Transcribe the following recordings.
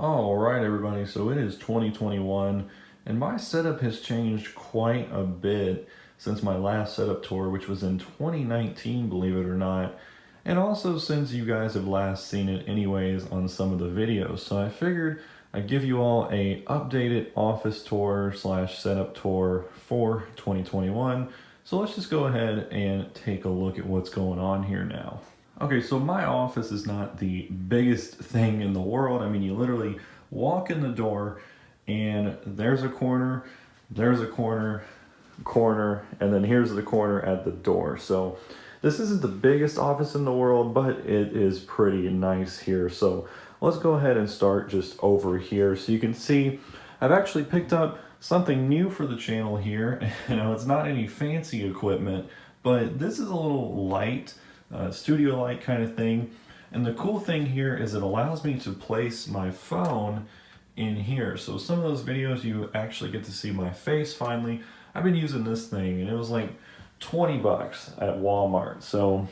All right, everybody, so it is 2021, and my setup has changed quite a bit since my last setup tour, which was in 2019, believe it or not, and also since you guys have last seen it anyways on some of the videos. So I figured I'd give you all a updated office tour slash setup tour for 2021. So let's just go ahead and take a look at what's going on here now. Okay, so my office is not the biggest thing in the world. I mean, you literally walk in the door and there's a corner, and then here's the corner at the door. So this isn't the biggest office in the world, but it is pretty nice here. So let's go ahead and start just over here. So you can see I've actually picked up something new for the channel here. You know, it's not any fancy equipment, but this is a little light, studio light kind of thing. And the cool thing here is it allows me to place my phone in here. So some of those videos you actually get to see my face finally. I've been using this thing and it was like 20 bucks at Walmart. So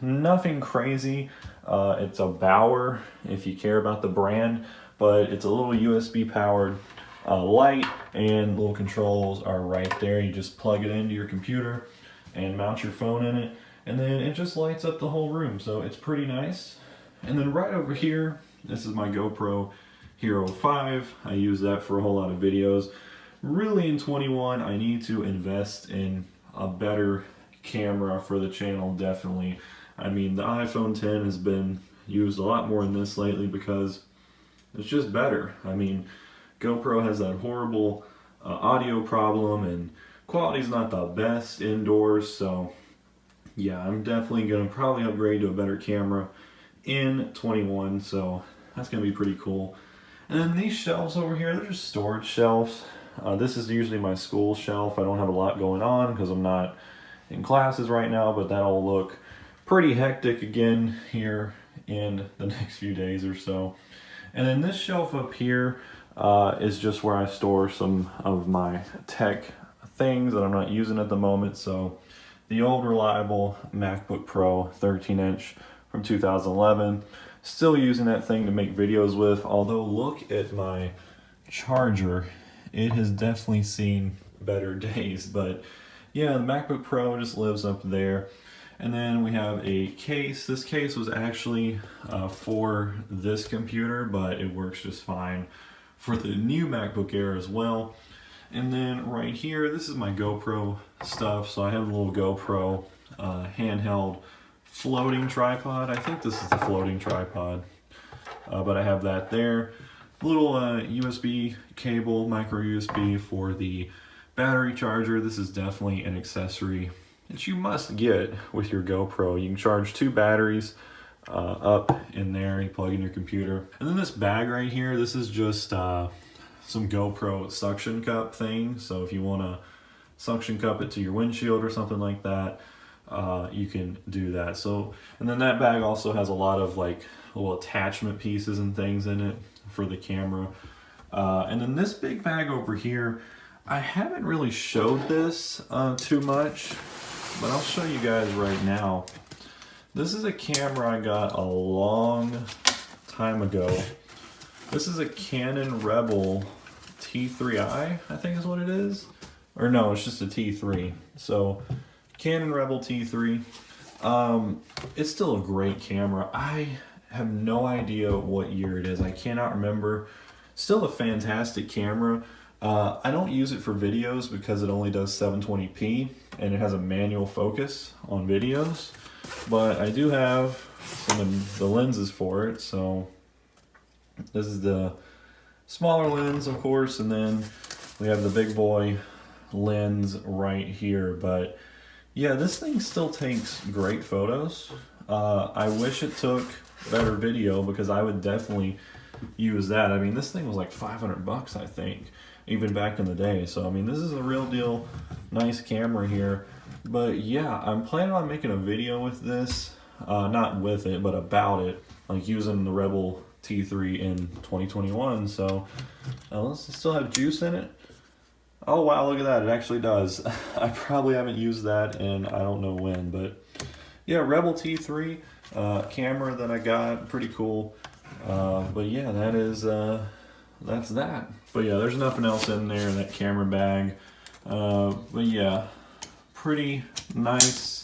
nothing crazy. It's a Bauer if you care about the brand, but it's a little USB powered light, and little controls are right there. You just plug it into your computer and mount your phone in it, and then it just lights up the whole room. So it's pretty nice. And then right over here, this is my GoPro Hero 5. I use that for a whole lot of videos. Really in 21, I need to invest in a better camera for the channel, definitely. I mean, the iPhone 10 has been used a lot more than this lately because it's just better. I mean, GoPro has that horrible audio problem and quality's not the best indoors, so yeah, I'm definitely gonna probably upgrade to a better camera in 21, so that's gonna be pretty cool. And then these shelves over here, they're just storage shelves. This is usually my school shelf. I don't have a lot going on because I'm not in classes right now, but that'll look pretty hectic again here in the next few days or so. And then this shelf up here is just where I store some of my tech things that I'm not using at the moment. So the old reliable MacBook Pro 13-inch from 2011, still using that thing to make videos with, although look at my charger. It has definitely seen better days, but yeah, the MacBook Pro just lives up there. And then we have a case. This case was actually for this computer, but it works just fine for the new MacBook Air as well. And then right here, this is my GoPro stuff. So I have a little GoPro handheld floating tripod. I think this is the floating tripod, but I have that there. Little USB cable, micro USB for the battery charger. This is definitely an accessory that you must get with your GoPro. You can charge 2 batteries up in there. You plug in your computer. And then this bag right here, this is just some GoPro suction cup thing. So if you want to suction cup it to your windshield or something like that, you can do that. So, and then that bag also has a lot of like little attachment pieces and things in it for the camera. And then this big bag over here, I haven't really showed this too much, but I'll show you guys right now. This is a camera I got a long time ago. This is a Canon Rebel T3i, I think is what it is. Or no, it's just a T3. So Canon Rebel T3. It's still a great camera. I have no idea what year it is. I cannot remember. Still a fantastic camera. I don't use it for videos because it only does 720p and it has a manual focus on videos, but I do have some of the lenses for it. So this is the smaller lens, of course, and then we have the big boy lens right here. But yeah, this thing still takes great photos. I wish it took better video because I would definitely use that. I mean, this thing was like 500 bucks, I think, even back in the day. So I mean, this is a real deal nice camera here. But yeah, I'm planning on making a video with this, not with it, but about it, like using the Rebel T3 in 2021. So let's still have juice in it. Oh wow, look at that, it actually does. I probably haven't used that in I don't know when, but yeah, Rebel T3 camera that I got, pretty cool. But yeah, that's that. But yeah, there's nothing else in there in that camera bag. But yeah, pretty nice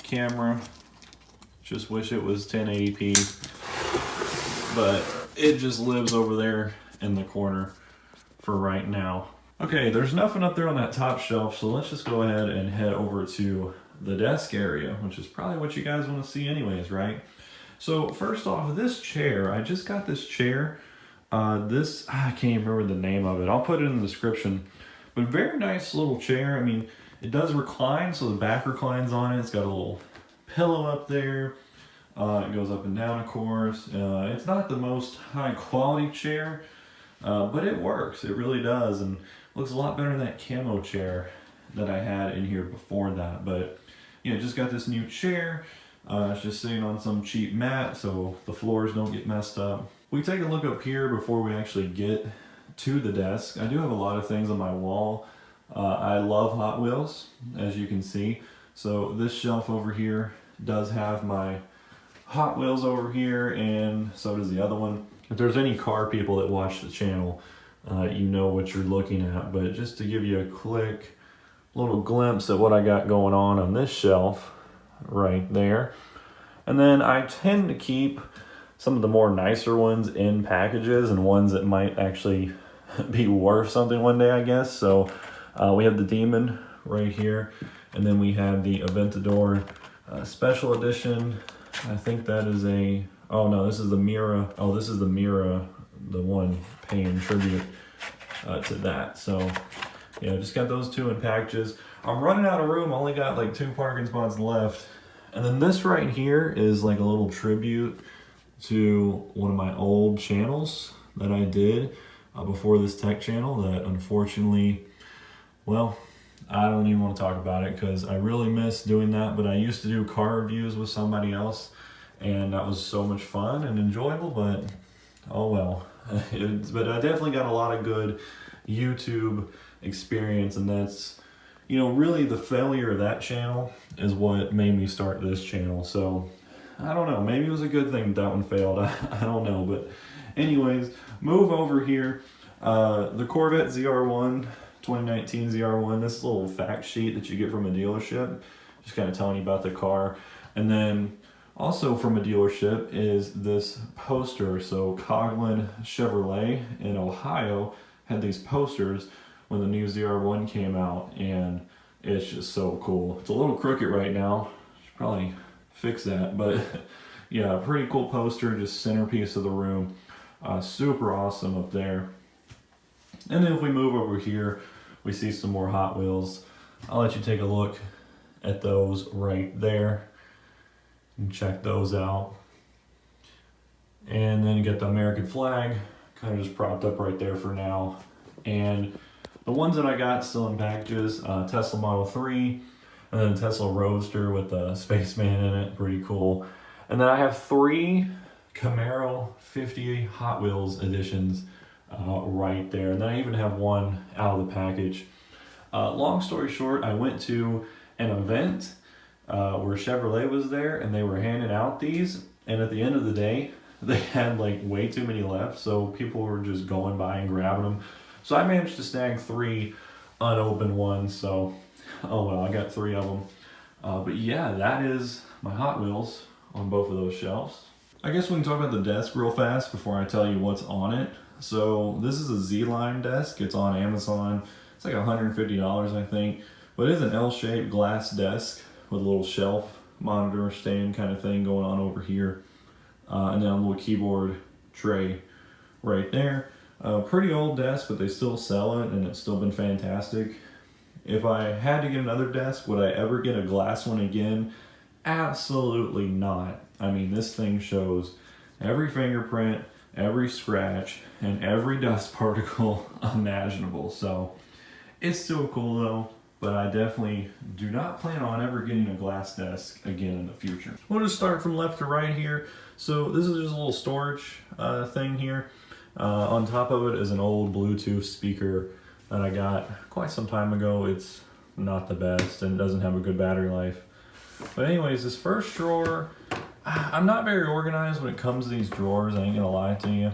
camera. Just wish it was 1080p, but it just lives over there in the corner for right now. Okay, there's nothing up there on that top shelf, so let's just go ahead and head over to the desk area, which is probably what you guys want to see anyways, right? So first off, this chair, I just got this chair. I can't even remember the name of it. I'll put it in the description. But very nice little chair. I mean, it does recline, so the back reclines on it. It's got a little pillow up there. It goes up and down, of course. It's not the most high quality chair, but it works. It really does, and looks a lot better than that camo chair that I had in here before that. But yeah, just got this new chair. It's just sitting on some cheap mat, so the floors don't get messed up. We take a look up here before we actually get to the desk. I do have a lot of things on my wall. I love Hot Wheels, as you can see. So this shelf over here does have my Hot Wheels over here, and so does the other one. If there's any car people that watch the channel, you know what you're looking at. But just to give you a quick little glimpse at what I got going on this shelf right there. And then I tend to keep some of the more nicer ones in packages and ones that might actually be worth something one day, I guess. So we have the Demon right here, and then we have the Aventador special edition. I think that is oh no, this is the Mira. Oh, this is the Mira, the one paying tribute to that. So yeah, just got those two in packages. I'm running out of room. I only got like 2 parking spots left. And then this right here is like a little tribute to one of my old channels that I did before this tech channel that unfortunately, well, I don't even want to talk about it because I really miss doing that. But I used to do car reviews with somebody else, and that was so much fun and enjoyable, but oh well. But I definitely got a lot of good YouTube experience, and that's, you know, really the failure of that channel is what made me start this channel. So I don't know, maybe it was a good thing that one failed. I don't know, but anyways, move over here. The Corvette ZR1, 2019 ZR1, this little fact sheet that you get from a dealership, just kind of telling you about the car. And then also from a dealership is this poster. So Coghlan Chevrolet in Ohio had these posters when the new ZR1 came out, and it's just so cool. It's a little crooked right now. Should probably fix that, but yeah, pretty cool poster, just centerpiece of the room. Super awesome up there. And then if we move over here, we see some more Hot Wheels. I'll let you take a look at those right there and check those out. And then you get the American flag kind of just propped up right there for now. And the ones that I got still in packages, Tesla Model 3, and then Tesla Roadster with the Spaceman in it, pretty cool. And then I have 3 Camaro 50 Hot Wheels editions right there. And then I even have one out of the package. Long story short, I went to an event where Chevrolet was there, and they were handing out these, and at the end of the day, they had like way too many left, so people were just going by and grabbing them. So I managed to snag 3 unopened ones, so oh well, I got 3 of them. But yeah, that is my Hot Wheels on both of those shelves. I guess we can talk about the desk real fast before I tell you what's on it. So this is a Z-Line desk. It's on Amazon. It's like $150, I think. But it is an L-shaped glass desk with a little shelf monitor stand kind of thing going on over here. And then a little keyboard tray right there. Pretty old desk, but they still sell it, and it's still been fantastic. If I had to get another desk, would I ever get a glass one again? Absolutely not. I mean, this thing shows every fingerprint, every scratch, and every dust particle imaginable. So it's still cool though, but I definitely do not plan on ever getting a glass desk again in the future. We'll just start from left to right here. So this is just a little storage thing here. On top of it is an old Bluetooth speaker that I got quite some time ago. It's not the best and it doesn't have a good battery life. But anyways, this first drawer I'm not very organized when it comes to these drawers, I ain't gonna lie to you.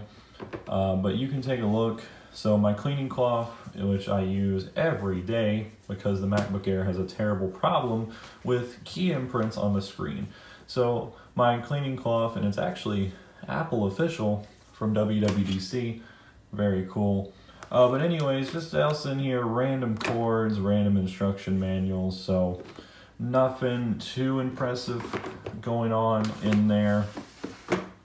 But you can take a look. So my cleaning cloth, which I use every day because the MacBook Air has a terrible problem with key imprints on the screen. So my cleaning cloth, and it's actually Apple official from WWDC, very cool. But anyways, just else in here, random cords, random instruction manuals, so nothing too impressive going on in there.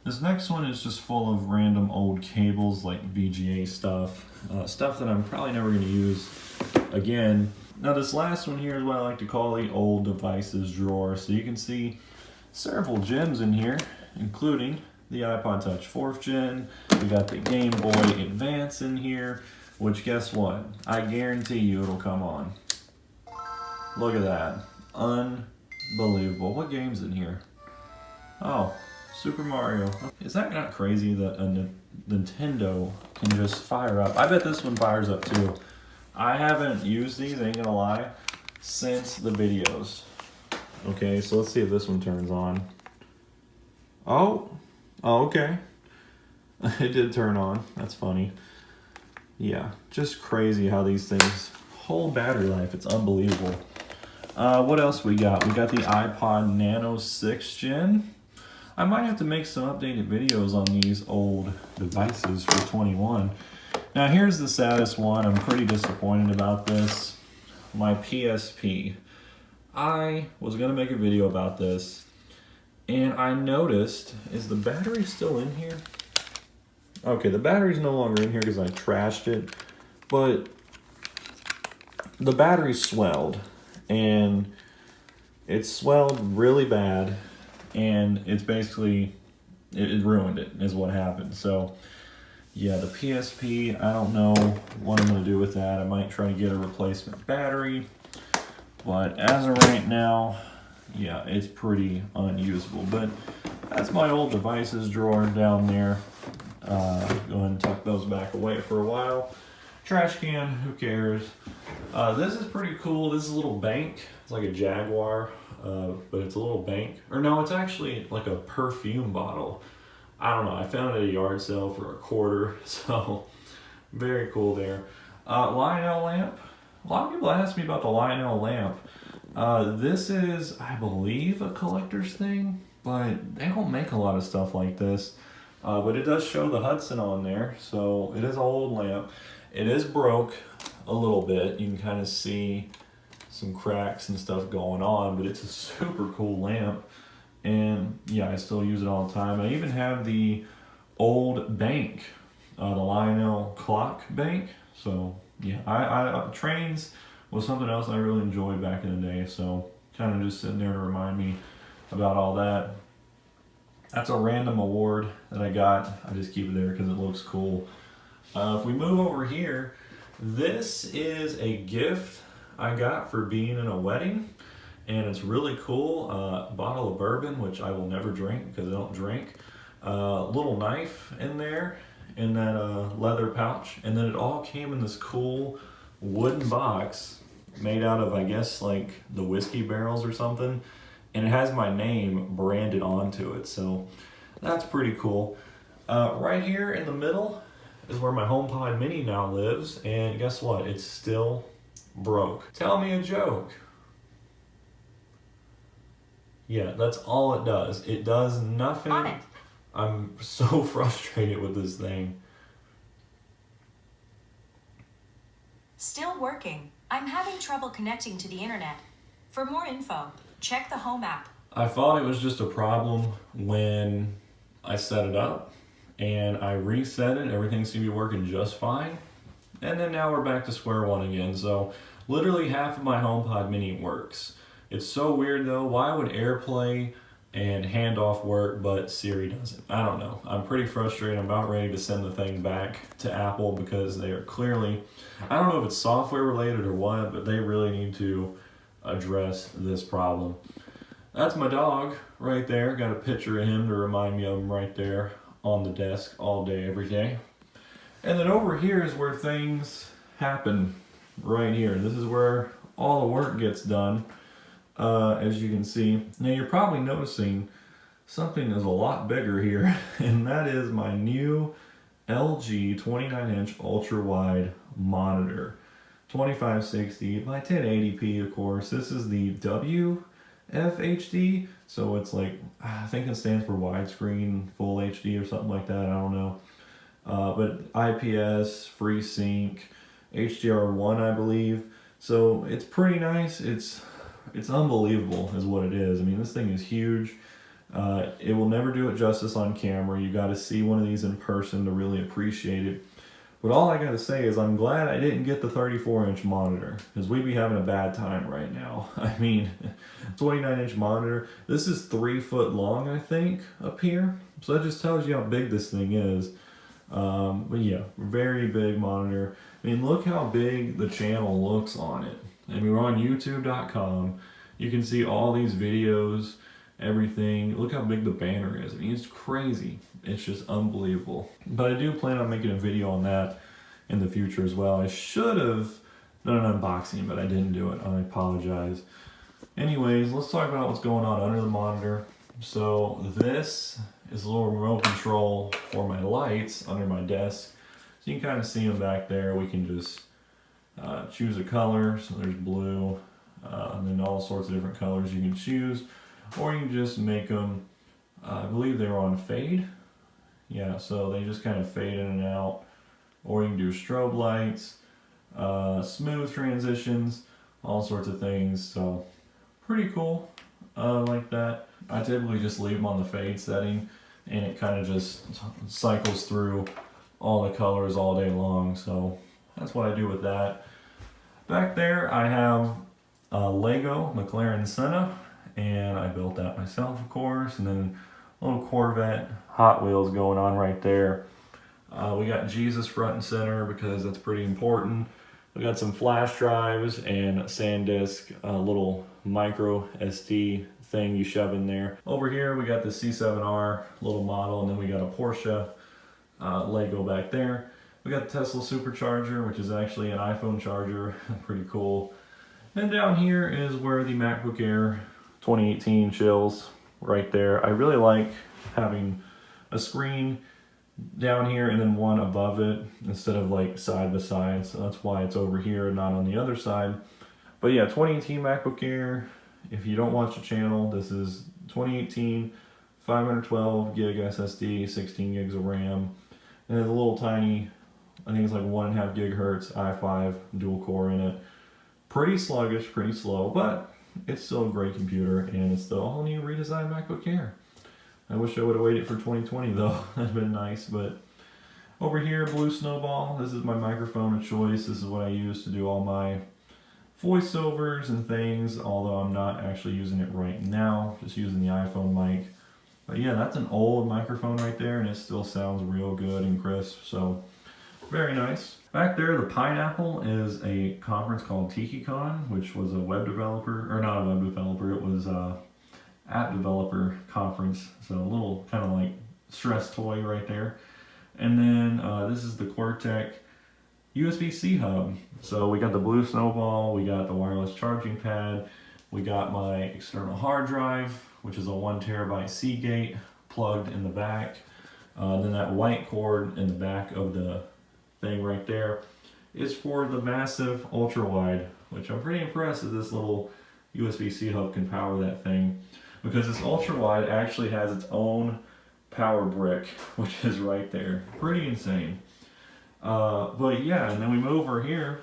This next one is just full of random old cables, like VGA stuff, stuff that I'm probably never going to use again. Now this last one here is what I like to call the old devices drawer. So you can see several gems in here, including the iPod Touch 4th Gen. We got the Game Boy Advance in here, which guess what? I guarantee you it'll come on. Look at that. Unbelievable. What game's in here? Oh, Super Mario. Is that not crazy that a Nintendo can just fire up? I bet this one fires up too. I haven't used these, ain't gonna lie, since the videos. Okay, so let's see if this one turns on. Oh, okay. It did turn on. That's funny. Yeah, just crazy how these things hold battery life. It's unbelievable. What else we got? We got the iPod Nano 6th Gen. I might have to make some updated videos on these old devices for 21. Now here's the saddest one. I'm pretty disappointed about this. My PSP. I was gonna make a video about this, and I noticed, is the battery still in here? Okay, the battery's no longer in here because I trashed it, but the battery swelled, and it swelled really bad, and it's basically, it ruined it, is what happened. So, yeah, the PSP, I don't know what I'm going to do with that. I might try to get a replacement battery, but as of right now, yeah, it's pretty unusable. But that's my old devices drawer down there. Go ahead and tuck those back away for a while. Trash can, who cares? This is pretty cool. This is a little bank. It's like a Jaguar, but it's a little bank. Or no, it's actually like a perfume bottle. I don't know. I found it at a yard sale for $1/4, so very cool there. Lionel Lamp. A lot of people ask me about the Lionel Lamp. This is, I believe, a collector's thing, but they don't make a lot of stuff like this. But it does show the Hudson on there, so it is an old lamp. It is broke a little bit. You can kind of see some cracks and stuff going on, but it's a super cool lamp. And yeah, I still use it all the time. I even have the old bank, the Lionel clock bank. So yeah, trains was something else I really enjoyed back in the day. So kind of just sitting there to remind me about all that. That's a random award that I got. I just keep it there because it looks cool. If we move over here, this is a gift I got for being in a wedding, and it's really cool. Bottle of bourbon, which I will never drink because I don't drink. Little knife in there, in that leather pouch, and then it all came in this cool wooden box made out of, I guess, like the whiskey barrels or something. And it has my name branded onto it, so that's pretty cool. Right here in the middle is where my HomePod Mini now lives, and guess what? It's still broke. Tell me a joke. Yeah, that's all it does. It does nothing. On it. I'm so frustrated with this thing. Still working. I'm having trouble connecting to the internet. For more info, check the Home app. I thought it was just a problem when I set it up, and I reset it. Everything seemed to be working just fine. And then now we're back to square one again. So literally half of my HomePod Mini works. It's so weird though. Why would AirPlay and handoff work, but Siri doesn't? I don't know. I'm pretty frustrated. I'm about ready to send the thing back to Apple because they are clearly, I don't know if it's software related or what, but they really need to address this problem. That's my dog right there. Got a picture of him to remind me of him right there on the desk all day, every day. And then over here is where things happen right here. This is where all the work gets done, as you can see. Now you're probably noticing something is a lot bigger here, and that is my new LG 29-inch ultra-wide monitor. 2560 by 1080p, of course. This is the WFHD, so it's like, I think it stands for widescreen full HD or something like that, I don't know. But IPS, FreeSync, HDR1, I believe. So it's pretty nice. It's unbelievable is what it is. I mean, this thing is huge. It will never do it justice on camera. You got to see one of these in person to really appreciate it. But all I got to say is I'm glad I didn't get the 34-inch monitor, because we'd be having a bad time right now. I mean, 29-inch monitor. This is 3 foot long, I think, up here. So that just tells you how big this thing is. But yeah, very big monitor. I mean, look how big the channel looks on it. I mean, we're on youtube.com. You can see all these videos, everything. Look how big the banner is. I mean, it's crazy. It's just unbelievable. But I do plan on making a video on that in the future as well. I should have done an unboxing, but I didn't do it. I apologize. Anyways, let's talk about what's going on under the monitor. So this is a little remote control for my lights under my desk. So you can kind of see them back there. We can just choose a color. So there's blue, and then all sorts of different colors you can choose. Or you can just make them, I believe they're on fade. Yeah, so they just kind of fade in and out. Or you can do strobe lights, smooth transitions, all sorts of things. So pretty cool, like that. I typically just leave them on the fade setting, and it kind of just cycles through all the colors all day long. So that's what I do with that. Back there I have a Lego McLaren Senna, and I built that myself, of course. And then a little Corvette Hot Wheels going on right there. We got Jesus front and center because that's pretty important. We got some flash drives and SanDisk, a little micro SD thing you shove in there. Over here we got the C7R little model, and then we got a Porsche Lego back there. We got the Tesla supercharger, which is actually an iPhone charger. Pretty cool. And down here is where the MacBook Air 2018 chills right there. I really like having a screen down here and then one above it instead of like side by side. So that's why it's over here and not on the other side. But yeah, 2018 MacBook Air. If you don't watch the channel, this is 2018, 512 gig SSD, 16 gigs of RAM. And it's a little tiny, I think it's like 1.5 gigahertz i5 dual core in it. Pretty sluggish, pretty slow, but it's still a great computer, and it's the all new redesigned MacBook Air. I wish I would have waited for 2020 though. That'd been nice. But over here, Blue Snowball. This is my microphone of choice. This is what I use to do all my voiceovers and things, although I'm not actually using it right now, just using the iPhone mic. But yeah, that's an old microphone right there, and it still sounds real good and crisp, so very nice. Back there, the Pineapple is a conference called TikiCon, which was a web developer, or not a web developer, it was a app developer conference, so a little kind of like stress toy right there. And then this is the Quartec USB-C hub. So we got the Blue Snowball, we got the wireless charging pad, we got my external hard drive, which is a 1 terabyte Seagate plugged in the back. Then that white cord in the back of the thing right there is for the massive ultra wide, which I'm pretty impressed that this little USB-C hub can power that thing, because this ultra wide actually has its own power brick, which is right there. Pretty insane. But yeah, and then we move over here,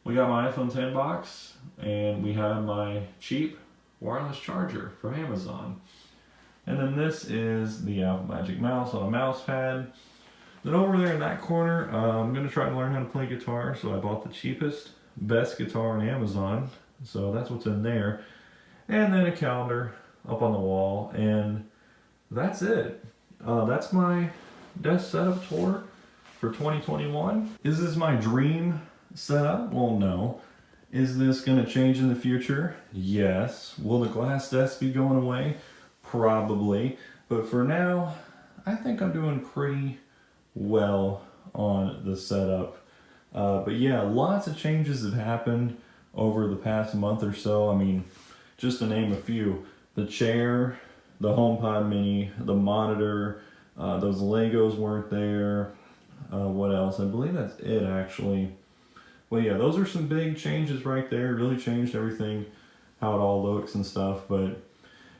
we got my iPhone 10 box, and we have my cheap wireless charger from Amazon. And then this is the Apple Magic Mouse on a mouse pad. Then over there in that corner, I'm going to try to learn how to play guitar, so I bought the cheapest, best guitar on Amazon. So that's what's in there. And then a calendar up on the wall, and that's it. That's my desk setup tour for 2021. Is this my dream setup? Well, no. Is this going to change in the future? Yes. Will the glass desk be going away? Probably. But for now, I think I'm doing pretty well on the setup. But yeah, lots of changes have happened over the past month or so. I mean, just to name a few, the chair, the HomePod Mini, the monitor, those Legos weren't there. What else? I believe that's it actually. Well, yeah, those are some big changes right there. Really changed everything, how it all looks and stuff. But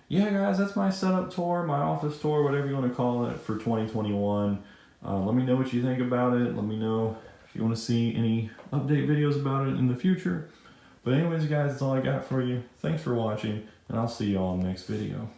yeah, guys, that's my setup tour, my office tour, whatever you want to call it, for 2021. Let me know what you think about it. Let me know if you want to see any update videos about it in the future. But anyways, guys, that's all I got for you. Thanks for watching, and I'll see you all in the next video.